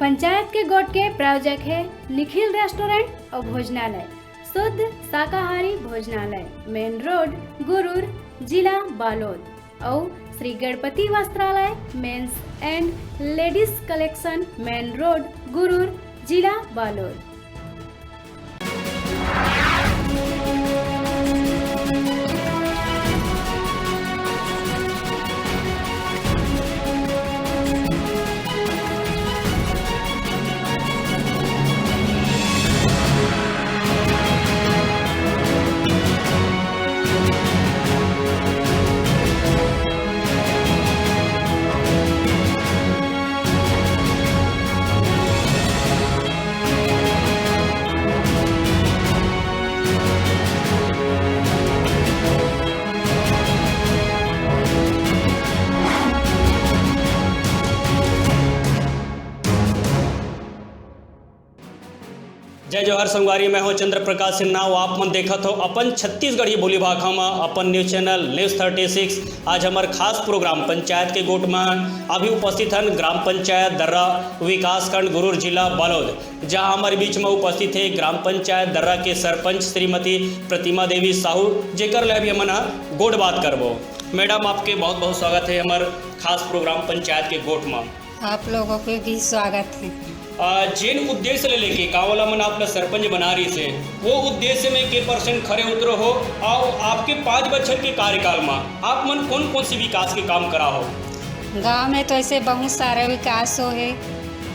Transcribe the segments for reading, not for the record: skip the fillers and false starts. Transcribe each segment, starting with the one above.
पंचायत के गोट के प्रायोजक है निखिल रेस्टोरेंट और भोजनालय, शुद्ध शाकाहारी भोजनालय, मेन रोड गुरूर, जिला बालोद। और Shri Ganpati Vastralaya men's and ladies collection, main road Gurur, जिला बालोद। जय जवाहर संगवारी, मैं हूं चंद्र प्रकाश सिन्हा। आप मन देखत हो अपन छत्तीसगढ़ी बोली भाखा में अपन न्यूज चैनल न्यूज़ 36। आज हमार खास प्रोग्राम पंचायत के गोट में अभी उपस्थित हैं ग्राम पंचायत दर्रा विकासखंड गुरूर, जिला बालोद, जहां हमारे बीच में उपस्थित है ग्राम पंचायत दर्रा के सरपंच श्रीमती प्रतिमा देवी साहू, जेकर ले अभी हमन गोट बात करबो। मैडम, आपके बहुत बहुत स्वागत है हमार खास प्रोग्राम पंचायत के गोट में। आप लोगों को भी स्वागत है। जिन उद्देश्य ले लेके गाँव वाला मन आपने सरपंच बना रही से, वो उद्देश्य में के % खरे उतरो हो और आपके 5 बच्चों के कार्यकाल में आप मन कौन कौन सी विकास के काम करा हो? गांव में तो ऐसे बहुत सारे विकास हो है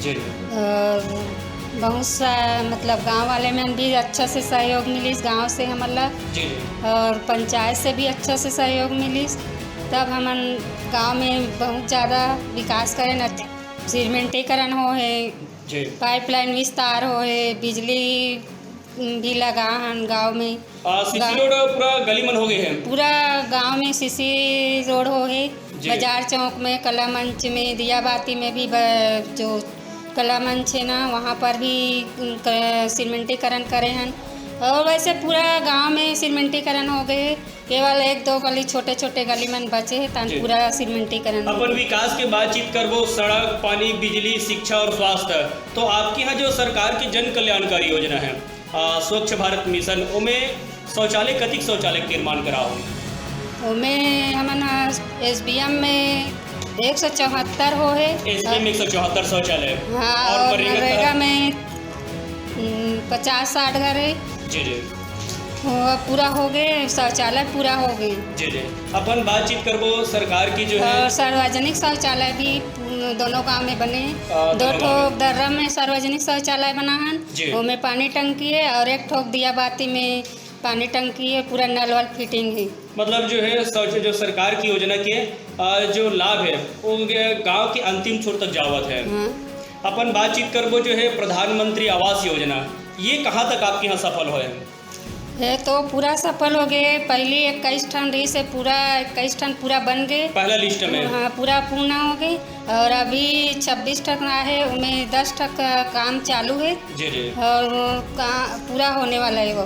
जी। और बहुत सा मतलब गांव वाले में भी अच्छा से सहयोग मिली गांव से हमला जी। और पंचायत से भी अच्छा से सहयोग मिली, तब हमन गांव में बहुत ज़्यादा विकास करें। सीमेंटीकरण हो है, पाइपलाइन विस्तार हो है, बिजली भी लगा हन गांव में। सीसी रोड पूरा गली मन हो गए हैं, पूरा गांव में सीसी रोड हो है। बाजार चौक में, कला मंच में, दियाबाती में भी जो कला मंच है ना, वहाँ पर भी सीमेंटीकरण करे हैं। और वैसे पूरा गांव में सीमेंटीकरण हो गए, केवल 1-2 गली छोटे छोटे गली में बचे हैं, तन पूरा सीमेंटीकरण। अपन विकास के बातचीत करबो, सड़क, पानी, बिजली, शिक्षा और स्वास्थ्य। तो आपके यहाँ जो सरकार की जन कल्याणकारी योजना है स्वच्छ भारत मिशन, उमें शौचालय, कतिक शौचालय के निर्माण कराओ? उमें हमन SBM में 174 हो है। SBM 174 शौचालय। हाँ, और मनरेगा में 50-60 घर है। जी जी। पूरा हो गए, शौचालय पूरा हो गए। जी जी। अपन बातचीत करबो सरकार की जो है, और सार्वजनिक शौचालय भी दोनों गांव में बने। 2 ठोक दर्रा में सार्वजनिक शौचालय बना है, उसमें पानी टंकी है, और 1 ठोक दियाबाती में पानी टंकी है, पूरा नल वाल फिटिंग है। मतलब जो है जो सरकार की योजना के जो लाभ है वो गांव के अंतिम छोर तक जावत है। हाँ। अपन बातचीत करबो जो है प्रधानमंत्री आवास योजना, ये कहाँ तक आपके यहाँ सफल हो है? तो पूरा सफल हो गए। पहले 21 ठन रही से पूरा 21 ठन पूरा बन गए पहला लिस्ट में। हाँ, पूरा पूर्ण हो गए। और अभी 26 ठक है, उनमें 10 ठक काम चालू है। जी जी। और पूरा होने वाला है वो।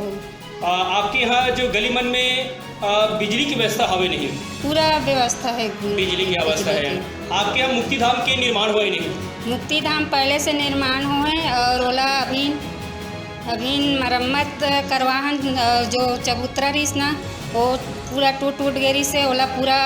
आपके यहाँ जो गली मन में बिजली की व्यवस्था हवे नहीं? पूरा व्यवस्था है, बिजली की व्यवस्था है। आपके यहाँ मुक्ति धाम के निर्माण हुए नहीं? मुक्ति धाम पहले से निर्माण हुए, और ओला अभी मरम्मत करवाहन। जो चबूतरा रही ना, वो पूरा टूट गई से, ओला पूरा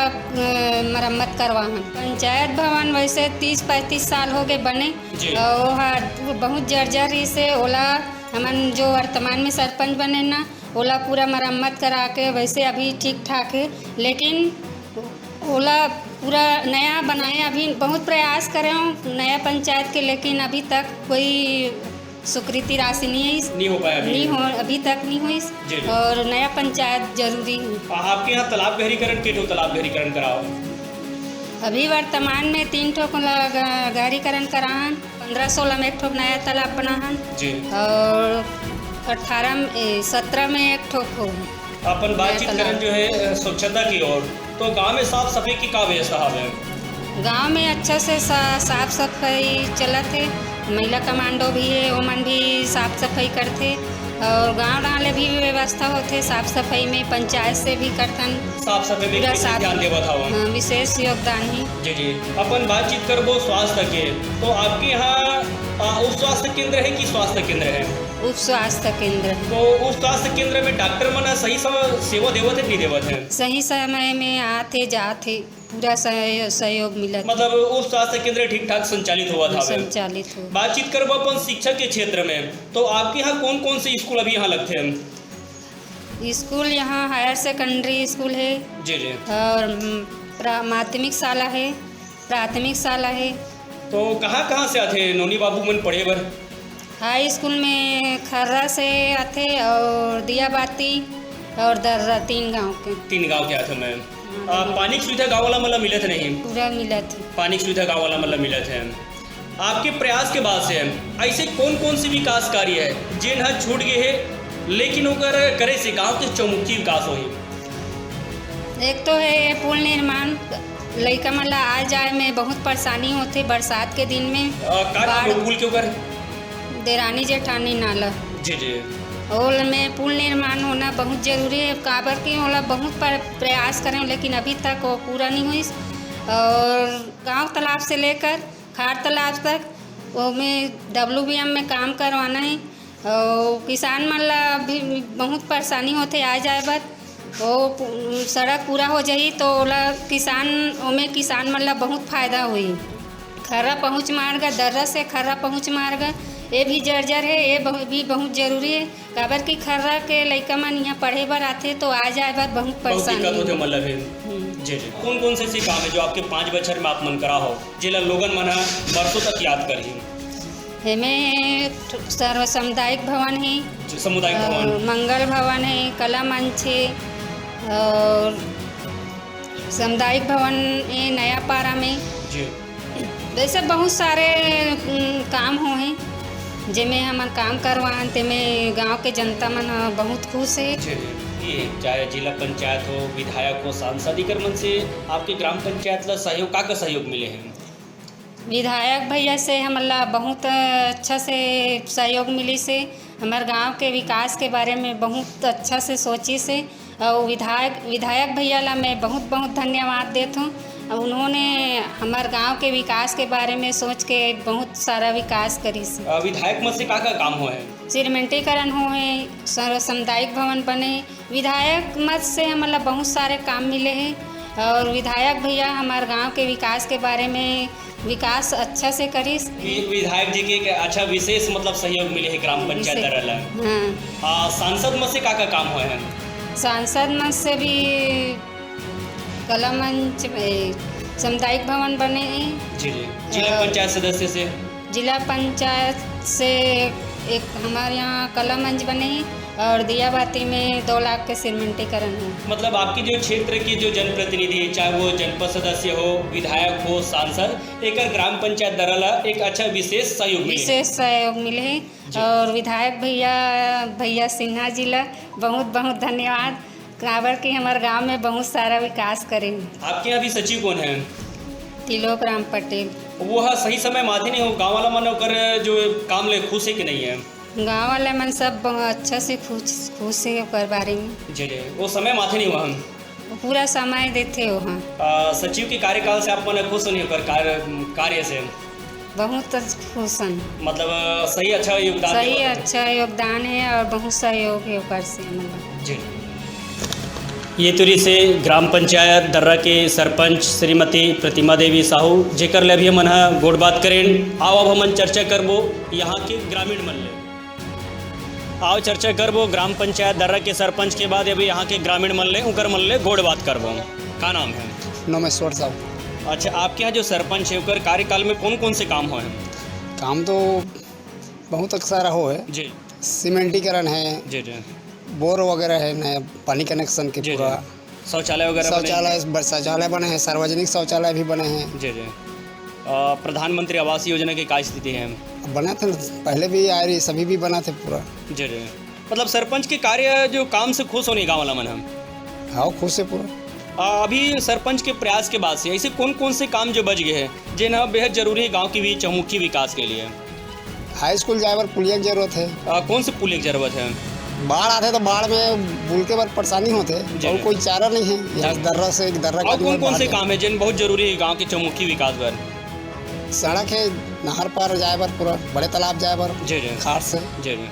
मरम्मत करवाहन। पंचायत भवन वैसे 30-35 साल हो गए बने, और वो बहुत जर्जर रही से, ओला हमन जो वर्तमान में सरपंच बने ना, ओला पूरा मरम्मत करा के वैसे अभी ठीक ठाक है, लेकिन ओला पूरा नया बनाए। अभी बहुत प्रयास करे हूँ नया पंचायत के, लेकिन अभी तक कोई स्वीकृति राशि नहीं हो पाया, अभी तक नहीं हुई। और नया पंचायत जरूरी है। आपके यहाँ तालाब गहरीकरण के तालाब गहरीकरण कराओ? अभी वर्तमान में 3 ठोक गहरीकरण कराहन, 15-16 में 1 ठोक नया तालाब बनाहन जी, और 17 में 1 ठोक हो। अपन बातचीत करें जो है स्वच्छता की ओर, तो गांव में साफ सफाई की का व्यवस्था है? गांव में अच्छा से साफ सफाई चलत है। महिला कमांडो भी है, ओमन भी साफ सफाई करते। और गांव डाले भी व्यवस्था होते साफ सफाई में, पंचायत से भी करतन साफ सफाई में पूरा विशेष साफ ध्यान देवत हवा। हाँ, विशेष योगदान है। जी जी, अपन बातचीत करबो स्वास्थ्य के, तो आपके यहाँ उप स्वास्थ्य केंद्र है कि स्वास्थ्य केंद्र है? उप स्वास्थ्य केंद्र तो उस स्वास्थ्य केंद्र में डॉक्टर मन सही समय सेवा देवत है नहीं देवत है? सही समय में आते जाते पूरा सहयोग मिलत, मतलब उस स्वास्थ्य केंद्र ठीक ठाक संचालित हुआ था। संचालित हो। बातचीत करबो अपन शिक्षा के क्षेत्र में, तो आपके यहाँ कौन कौन से स्कूल अभी यहाँ लगते हैं? स्कूल यहाँ हायर सेकेंडरी स्कूल है जी जी, और माध्यमिक शाला है, प्राथमिक शाला है। तो कहाँ कहाँ से आते हैं नोनी बाबू मन पढ़े बर? हाई स्कूल में खर्रा से आते और दियाबाती और दर्रा, 3 गांव के। 3 गांव के आते मैं। पानी की सुविधा गाँव वाला मतलब मिलत नहीं? पूरा मिलत है। पानी की सुविधा गाँव वाला मतलब मिलत है। आपके प्रयास के बाद से ऐसे कौन कौन से विकास कार्य है जिन हर छूट गए है लेकिन ओकर करे से गांव के चौमुखी विकास होई? एक तो है पुल निर्माण, लड़का मतलब आ जाए में बहुत परेशानी होती बरसात के दिन में। पुल के ऊपर देरानी जेठानी नाला, जी जी, ओल में पुल निर्माण होना बहुत जरूरी है। काबर की ओला बहुत प्रयास करें लेकिन अभी तक वो पूरा नहीं हुई। और गांव तालाब से लेकर खार तालाब तक वो में WBM में काम करवाना है। और किसान मतलब भी बहुत परेशानी होते आ जाए बाद वो सड़क पूरा हो जाई तो ओला किसान मतलब बहुत फायदा हुई। खर्रा पहुँच मार्ग, दर्रा से खर्रा पहुँच मार्ग ये भी जर्जर है, ये भी बहुत जरूरी है। काबर की खर्रा के लड़का मन यहाँ पढ़े बर आते तो आ जाए बार बहुत परेशानी होते मतलब है। जी जी, कौन कौन से काम है जो आपके 5 बछर में आप मन करा हो जिला लोगन मन वर्षों तक याद करी? हमें सर्व सामुदायिक भवन है, सामुदायिक भवन, मंगल भवन है, कला मंच है और सामुदायिक भवन है नया पारा में। जी, वैसे बहुत सारे काम हो हैं जिनमें हम काम करवान ते में गांव के जनता मन बहुत खुश है। ये चाहे जिला पंचायत हो, विधायक हो, सांसद मन से आपके ग्राम पंचायत ला सहयोग का सहयोग मिले हैं? विधायक भैया से हमला बहुत अच्छा से सहयोग मिली से, हमारे गांव के विकास के बारे में बहुत अच्छा से सोची से। और विधायक भैया ला मैं बहुत बहुत धन्यवाद देता हूँ। उन्होंने हमारे गांव के विकास के बारे में सोच के बहुत सारा विकास करी से। विधायक मत से का काम हुआ है? सीमेंटीकरण हुए, सामुदायिक भवन बने। विधायक मत से मतलब बहुत सारे काम मिले हैं और विधायक भैया हमारे गांव के विकास के बारे में विकास अच्छा से करी। विधायक जी के अच्छा विशेष मतलब सहयोग मिले है ग्राम पंचायत दरला। हाँ, सांसद मत से का काम हुआ है? सांसद मत से भी कला मंच, सामुदायिक भवन बने हैं। जी जी, जिला पंचायत सदस्य से, जिला पंचायत से एक हमारे यहाँ कला मंच बने हैं और दियाबाती में 2 लाख के सीमेंटीकरण है। मतलब आपकी जो क्षेत्र की जो जनप्रतिनिधि है, चाहे वो जनपद सदस्य हो, विधायक हो, सांसद, एक ग्राम पंचायत दरला एक अच्छा विशेष सहयोग मिले है। और विधायक भैया सिन्हा जी ला बहुत बहुत धन्यवाद, काबर कि हमारे गांव में बहुत सारा विकास करें। आपके यहाँ भी सचिव कौन है? तिलोक राम पटेल। वो सही समय माथे नहीं हो, गाँव वाला मन कर जो काम ले खुश है कि नहीं है? गाँव वाले मन सब बहुत अच्छा से खुश है ओकर बारे में। जी जी, वो समय माथे नहीं हुआ हम पूरा समय देते हो। हाँ, सचिव के कार्यकाल से आप मन खुश नहीं होकर कार्य से? बहुत खुश हैं, मतलब सही अच्छा योगदान है और बहुत सहयोग है ओकर से। मतलब जी, ये तुरी से ग्राम पंचायत दर्रा के सरपंच श्रीमती प्रतिमा देवी साहू जेकर ले अभी हमन गोड़ बात करें। आओ अब हमन चर्चा करबो यहाँ के ग्रामीण मन ले। आओ चर्चा करबो ग्राम पंचायत दर्रा के सरपंच के बाद अभी यहाँ के ग्रामीण मन ले उनकर मन ले गोड़ बात करबो। का नाम है? नमेश्वर साहब। अच्छा, आपके यहाँ जो सरपंच है उनकर कार्यकाल में कौन कौन से काम हुए हैं? काम तो बहुत सारा हो है जी। सीमेंटीकरण है, जी जी, बोर वगैरह है, नया पानी कनेक्शन के पूरा, शौचालय वगैरह, शौचालय बने हैं, सार्वजनिक शौचालय भी बने हैं। जी जी। प्रधानमंत्री आवास योजना की क्या स्थिति है? बना थे पहले भी आ रही, सभी भी बना थे पूरा। जी जी, मतलब सरपंच के कार्य जो काम से खुश होने गाँव वाला मन हम? हाँ, खुश है पूरा। अभी सरपंच के प्रयास के बाद से ऐसे कौन कौन से काम जो बच गए हैं जिन्हें बेहद जरूरी है गांव की भी चहुमुखी विकास के लिए? हाई स्कूल जाए पर पुलिया की जरूरत है। कौन से पुलिया की जरूरत है? बाढ़ आते तो बाढ़ में बुल के बाद परेशानी होते जी। और कोई चारा नहीं है यहाँ दर्रा से एक दर्रा और के कौन कौन से बाहर काम है जिन बहुत जरूरी है गांव के चौमुखी विकास पर? सड़क है नहर पर जाए पर पूरा बड़े तालाब जाए पर जी जी खाड़ से जी जी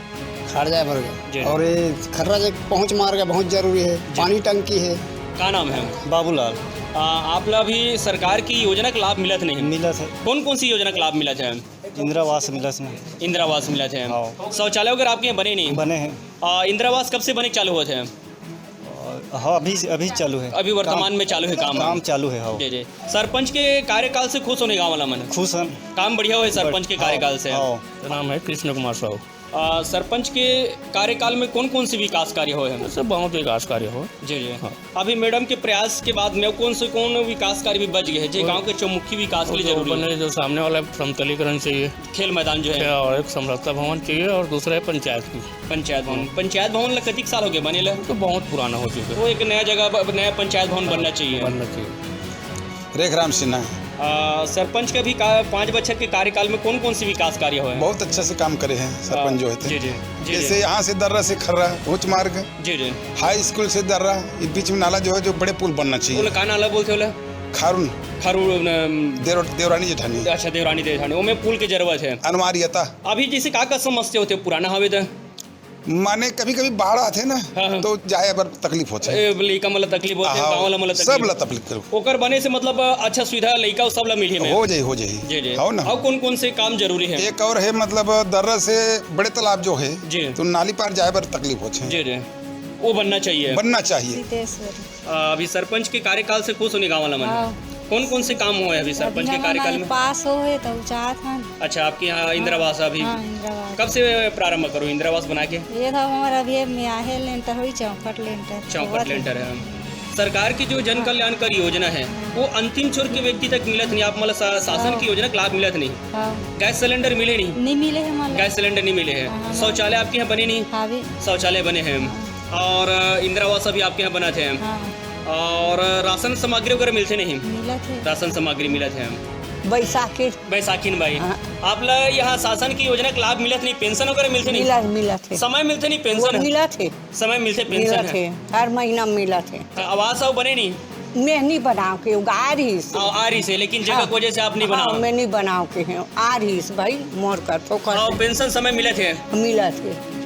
खाड़ जाए जी। पर और ये खर्रा जो पहुँच मार्ग बहुत जरूरी है पानी टंकी है। क्या नाम है? बाबूलाल। आप लोग अभी सरकार की योजना का लाभ मिलत नहीं? मिला था, कौन कौन सी योजना का लाभ मिला था? इंदिरा आवास मिला था। इंदिरा आवास मिला थे। हाँ। शौचालय वगैरह आपके यहाँ बने नहीं? बने हैं। इंदिरा आवास कब से बने चालू हुए थे? और हाँ अभी चालू है। अभी वर्तमान में चालू है काम चालू है। हाँ जी जी। सरपंच के कार्यकाल से खुश होने गाँव वाला मन? खुश हैं। काम बढ़िया हुआ है सरपंच के कार्यकाल से? हाँ। नाम है कृष्ण कुमार साहू। सरपंच के कार्यकाल में कौन कौन से विकास कार्य हुए हैं? सब बहुत विकास कार्य हो। जी जी। अभी मैडम के प्रयास के बाद में कौन विकास कार्य भी बच गए हैं जो गांव के चौमुखी विकास के लिए जो जरूरी है? बने जो सामने वाला समतलीकरण चाहिए, खेल मैदान जो है, और एक समरसता भवन चाहिए, और दूसरा है पंचायत की। पंचायत भवन कतिक साल हो गए बने ला? तो बहुत पुराना हो चुका वो एक नया जगह नया पंचायत भवन बनना चाहिए। है, बनना चाहिए। रेखराम सिन्हा सरपंच के भी 5 बछर के कार्यकाल में कौन कौन से विकास कार्य हुए हैं? बहुत अच्छा से काम करे हैं सरपंच जो जी है। जी जी जैसे यहाँ से दर्रा से खर्रा पहुँच मार्ग, जी जी। हाई स्कूल से दर्रा, इस बीच में नाला जो है जो बड़े पुल बनना चाहिए। कहाँ नाला बोलते होला? खारून खारू देवरानी जेठानी अच्छा देवरानी देवठानी वो में पुल की जरूरत है। अनवार्यता अभी जैसे का समस्या होते पुराना हवे तो माने कभी कभी बाढ़ आते ना हाँ। तो जाए पर तकलीफ होती है। लइका मतलब तकलीफ होते हाँ, गाँव वाला मतलब सब ला तकलीफ करो ओकर बने से मतलब अच्छा सुविधा लइका सब ला मिली है। हो जाए जी जी। हो ना। और कौन कौन से काम जरूरी है? एक और है मतलब दर्रा से बड़े तालाब जो है जी तो नाली पार जाए पर तकलीफ होती है। जी जी वो बनना चाहिए। बनना चाहिए। अभी सरपंच के कार्यकाल से खुश होने गाँव वाला मन? कौन कौन से काम हुए अभी सरपंच के कार्यकाल में? पास हो है तो चाहत हन। अच्छा आपके यहाँ इंदिरा आवास अभी हाँ, इंदिरा आवास। कब से प्रारंभ करो इंदिरा आवास बना के? ये था हमारा अभी मियाहे लेंटर हुई चौखट लेंटर। चौखट लेंटर है। सरकार की जो जन कल्याणकारी योजना है वो अंतिम छोर के व्यक्ति तक मिलत नहीं? आप मतलब शासन की योजना का लाभ मिलत नहीं? हाँ। गैस सिलेंडर मिले नहीं? नहीं मिले है हमारे। गैस सिलेंडर नहीं मिले हैं। शौचालय आपके यहाँ बने नहीं? हाँ भी। शौचालय बने हैं। और इंदिरा आवास अभी आपके यहाँ बना थे। हाँ। और राशन सामग्री वगैरह मिलते नहीं? मिला थे। राशन सामग्री मिला थे। बैसाखी भाई आप लोग यहाँ शासन की योजना का लाभ मिलत नहीं? पेंशन वगैरह मिलते नहीं? मिला थे। समय मिलते नहीं? पेंशन मिला थे। समय मिलते मिला पेंशन थे, हर महीना मिला थे। आवास अब बने नहीं? मैं नहीं बनाओ के आ रही आ रही से लेकिन जगह की वजह से आप नहीं बनाओ? मैं नहीं बनाओ के हैं, आ रही भाई मोर कर ठोकर पेंशन समय मिले थे? मिला थे।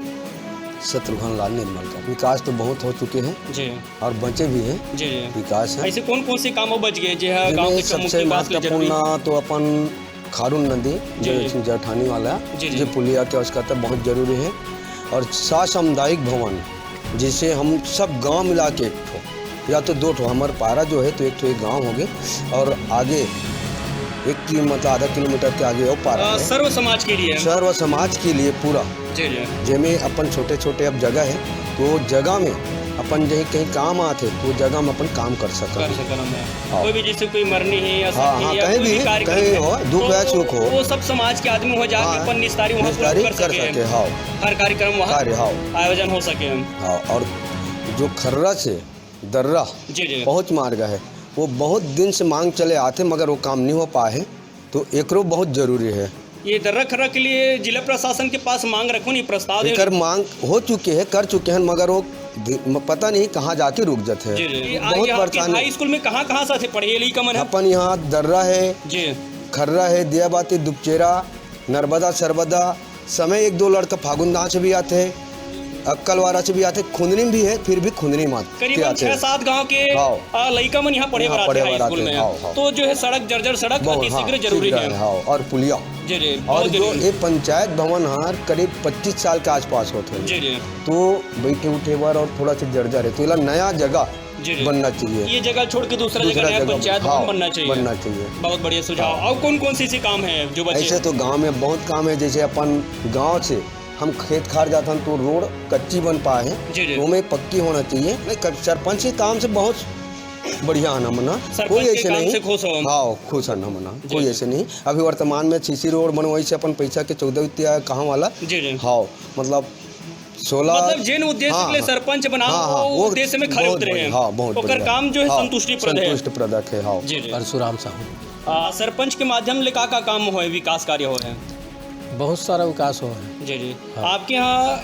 शत्रुघ्न लाल निर्मल का विकास तो बहुत हो चुके हैं जी और बचे भी हैं। जी जी। विकास है। ऐसे कौन कौन से काम बच गए जो है गांव जिनमें के सबसे महत्वपूर्ण तो अपन खारून नदी जो जेठानी वाला जो पुलिया की आवश्यकता बहुत जरूरी है, और सामुदायिक भवन जिसे हम सब गांव मिला के एक ठो या तो 2 ठो, हमारे पारा जो है तो एक ठो एक गाँव हो गए और आगे 1 किलोमीटर आधा किलोमीटर के आगे और पारा है। सर्व समाज के लिए? सर्व समाज के लिए पूरा जी जी। जिसमें अपन छोटे छोटे अब जगह है तो जगह में अपन जहीं कहीं काम आते तो जगह में अपन काम कर सकते हैं। कोई भी जैसे कोई मरनी है या कहीं भी कहीं हो दुख या सुख हो वो सब समाज के आदमी हो जाके अपन निस्तारी वहाँ कर सके। हाँ हर कार्यक्रम वहाँ आयोजन हो सके। हाँ और जो खर्रा से दर्रा पहुँच मार्ग है वो बहुत दिन से मांग चले आते मगर वो काम नहीं हो पाए, तो एकरो बहुत जरूरी है। ये दर्रा खर्रा के लिए जिला प्रशासन के पास मांग रखो नहीं? प्रस्ताव कर मांग हो चुके हैं, कर चुके हैं, मगर वो पता नहीं कहाँ जाके रुक जाते हैं। बहुत परेशानी। हाई स्कूल में कहाँ से पढ़े ली कमन? अपन यहाँ दर्रा है जी, खर्रा है, दियाबाती, दुपचेरा, नर्मदा, सरबदा, समय 1-2 लड़का फागुनदा से भी आते हैं, अक्कलवारा से भी आते, खुंदनी भी है, फिर भी खुंदनी मात करीबन 6-7 गांव के लड़का मन यहाँ पढ़े स्कूल में। तो जो है सड़क जर्जर सड़क अति शीघ्र जरूरी है। और पुलिया और जो ये पंचायत भवन हार करीब 25 साल के आसपास होते हैं, तो बैठे उठे बार और थोड़ा सा जर्जर है, तो नया जगह बनना चाहिए। ये जगह छोड़ के दूसरा जगह पंचायत भवन बनना चाहिए। बहुत बढ़िया सुझाव। और कौन कौन सी काम है जो बचे? ऐसे तो गाँव में बहुत काम है, जैसे अपन गाँव से हम खेत खार जाते हैं तो रोड कच्ची बन पाए हैं, वो में पक्की होना चाहिए। नहीं सरपंच के काम से बहुत बढ़िया आना मना, कोई ऐसे नहीं। हाँ खुश आना मना, कोई ऐसे नहीं। अभी वर्तमान में सीसी रोड बनवाई से अपन पैसा के 14 कहाँ वाला। हाँ मतलब 16 मतलब जिन उद्देश्य के लिए सरपंच बना वो उद्देश्य में खड़े उतरे हैं। हाँ बहुत बढ़िया काम जो है संतुष्टिप्रदक है। हाँ परशुराम साहू। सरपंच के माध्यम ले का काम हो विकास कार्य हो रहे हैं? बहुत सारा विकास हो है। जी जी। आपके यहाँ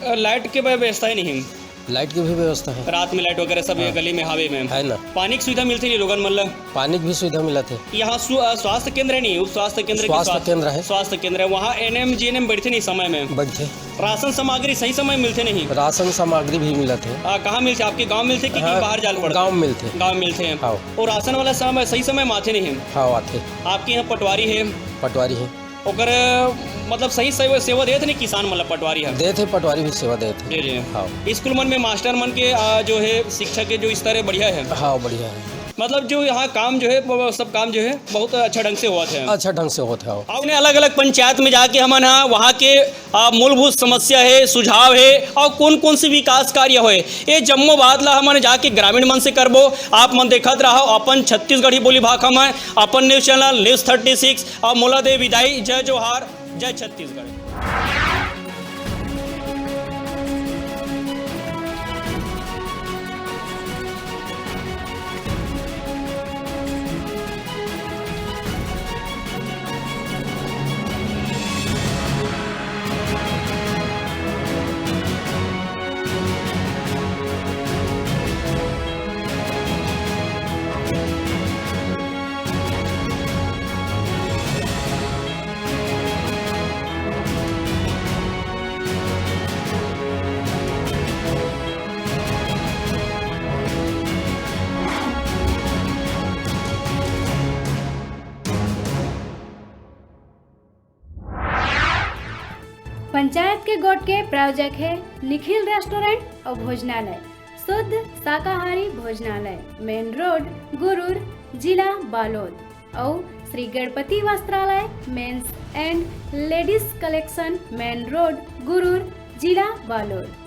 लाइट की व्यवस्था ही नहीं, लाइट की भी व्यवस्था है, रात में लाइट वगैरह सब गली में हावे में है ना। पानी की सुविधा मिलती नहीं लोगन मतलब, पानी की भी सुविधा मिला थे। यहाँ स्वास्थ्य केंद्र है नहीं, उप स्वास्थ्य केंद्र है, स्वास्थ्य केंद्र है, वहाँ NM GNM बैठते नहीं समय में, बैठे। राशन सामग्री सही समय मिलते नहीं, राशन सामग्री भी मिला थे। कहाँ मिलते? आपके गांव मिलते कि बाहर जाल पड़ता? गांव मिलते, गांव मिलते हैं। हाँ। और राशन वाला समय सही समय में आते नहीं? हाँ आते। आपके यहाँ पटवारी है? पटवारी है। ओकर मतलब सही सेवा देते नहीं किसान मतलब पटवारी है? देते, पटवारी भी सेवा देते। जी जी। हाँ। स्कूल मन में मास्टर मन के जो है शिक्षक के जो स्तर है बढ़िया है? हाँ बढ़िया है, मतलब जो यहाँ काम जो है सब काम जो है बहुत अच्छा ढंग से हुआ था। अच्छा ढंग से होता है। आपने अलग अलग पंचायत में जाके हमन वहाँ के मूलभूत समस्या है, सुझाव है और कौन कौन से विकास कार्य है ये जम्मो बात ला हमन जाके ग्रामीण मन से करबो। आप मन देखत रहो अपन छत्तीसगढ़ी बोली भाषा में अपन न्यूज़ चैनल न्यूज़ 36 और मोला दे विदाई। जय जोहार, जय छत्तीसगढ़। पंचायत के गोट के प्रायोजक है निखिल रेस्टोरेंट और भोजनालय, शुद्ध शाकाहारी भोजनालय, मेन रोड गुरूर, जिला बालोद और Shri Ganpati Vastralaya men's and ladies collection, main road Gurur, जिला बालोद।